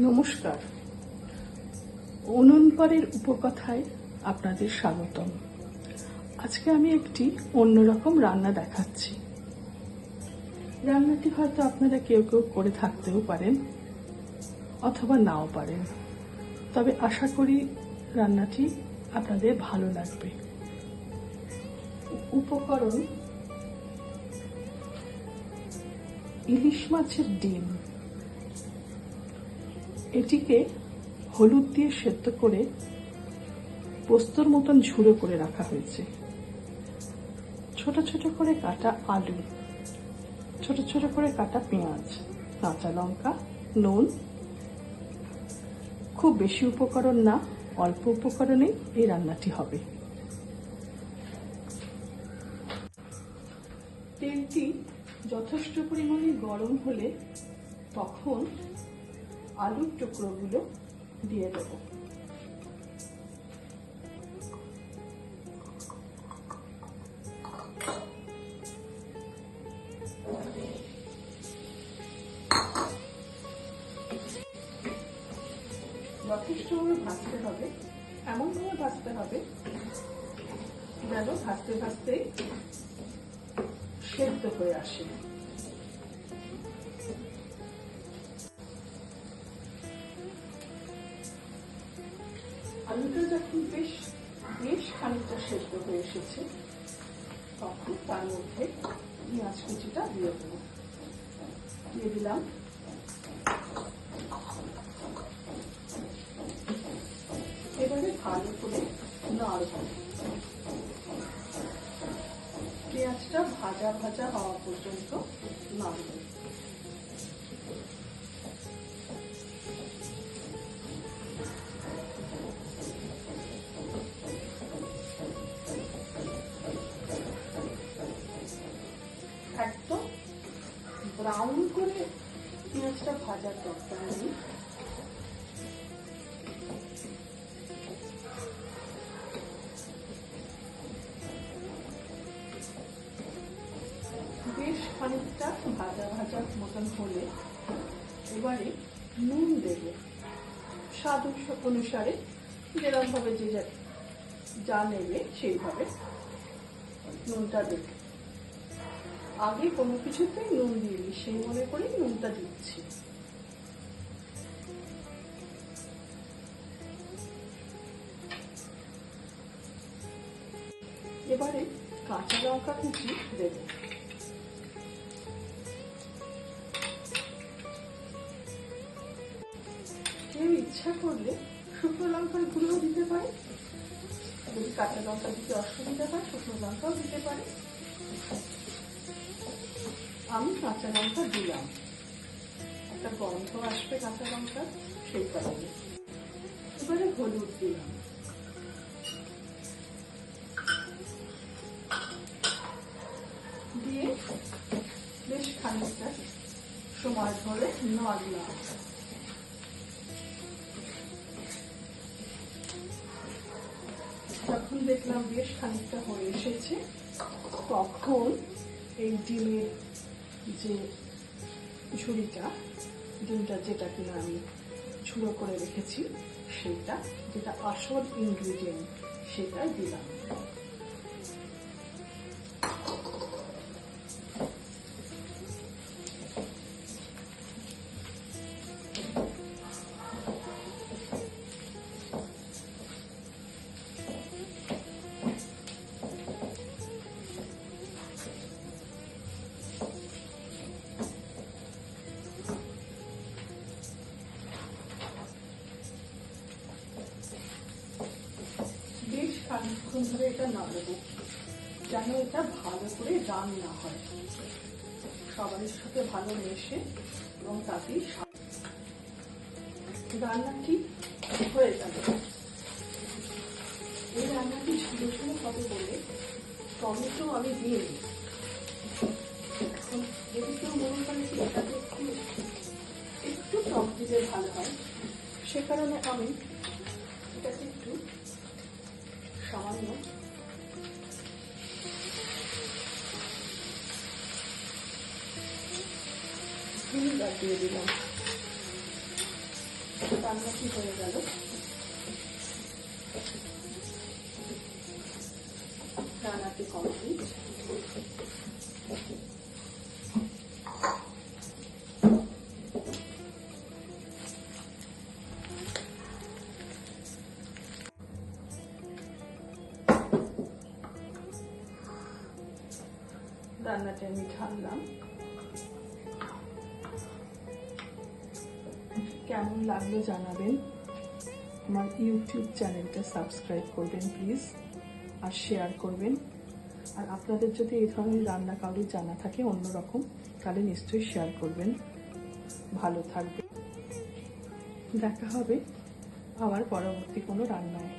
নমস্কার, উনুন পাড়ের উপকথায় আপনাদের স্বাগতম। আজকে আমি একটি অন্যরকম রান্না দেখাচ্ছি। রান্নাটি হয়তো আপনারা কেউ কেউ করে থাকতেও পারেন অথবা নাও পারেন, তবে আশা করি রান্নাটি আপনাদের ভালো লাগবে। উপকরণ: ইলিশ মাছের ডিম। এটিকে হলুদ দিয়ে সেদ্ধ করে পোস্তর মতন ঝুড়ো করে রাখা হয়েছে। ছোট ছোট করে কাটা আলু, ছোট ছোট করে কাটা পেঁয়াজ, কাঁচা লঙ্কা, নুন। খুব বেশি উপকরণ না, অল্প উপকরণেই এই রান্নাটি হবে। তেলটি যথেষ্ট পরিমাণে গরম হলে তখন আলুর টুকরোগুলো দিয়ে দেব। যথেষ্টভাবে ভাজতে হবে, এমনভাবে ভাজতে হবে যেন ভাজতে ভাজতে সেদ্ধ হয়ে আসে। আলুটা যখন বেশ খানিকটা সেদ্ধ হয়ে এসেছে তখন তার মধ্যে পেঁয়াজ কুচিটা দিয়ে দিলাম। এবারে ভালো করে নাড়ব। পেঁয়াজটা ভাজা ভাজা হওয়া পর্যন্ত নাড়ব। একদম ব্রাউন করে পেঁয়াজটা ভাজার দরকার নেই। বেশ খানিকটা ভাজা ভাজা মতন হলে এবারে নুন দেব। স্বাদ অনুসারে যেরকম ভাবে যে যা নেবে সেইভাবে নুনটা দেবে। আগে কোনো কিছুতেই নুন দিইনি, সেই মনে করেই নুনটা দিচ্ছি। এবারে কাঁচা লঙ্কা কুচি দেব। কেউ ইচ্ছা করলে শুকনো লঙ্কার গুঁড়ো দিতে পারে, যদি কাঁচা লঙ্কা দিতে অসুবিধা হয় শুকনো লঙ্কাও দিতে পারে। আমি কাঁচা লঙ্কা দিলাম, একটা গন্ধ আসবে কাঁচা লঙ্কা, সেই কারণে। এবারে হলুদ দিলাম, দিয়ে বেশ খানিকটা সময় ধরে নাড়লাম। যখন দেখলাম বেশ খানিকটা হয়ে এসেছে তখন এই ডিমের যে ঝুড়িটা, ডিমটা যেটা কিনা আমি ঝুড়ো করে রেখেছি সেটা, যেটা আসল ইনগ্রিডিয়েন্ট, সেটা দিলাম। বেশ খানিকক্ষণ ধরে এটা নাড়ব যেন এটা ভালো করে রান্না হয়, সবার সাথে ভালো মেশে এবং তাতেই রান্নাটি হয়ে যাবে। এই রান্নাটি ঝুড়ো ঝুড়ো হবে বলে টমেটো আমি দিয়ে দিই। এখন যদি কেউ মনে করে যে এটাতে একটু টক দিলে ভালো হয়, সে কারণে আমি এটাকে একটু সামান্য ভিনেগার দিয়ে দিলাম। রান্নাটি হয়ে গেল। রান্নাটি কমপ্লিট। রান্নাটা আমি ঢাললাম। কেমন লাগলো জানাবেন। আমার ইউটিউব চ্যানেলটা সাবস্ক্রাইব করবেন প্লিজ, আর শেয়ার করবেন। আর আপনাদের যদি এই ধরনের রান্না কারোর জানা থাকে অন্যরকম, তাহলে নিশ্চয়ই শেয়ার করবেন। ভালো থাকবে। দেখা হবে আবার পরবর্তী কোনো রান্নায়।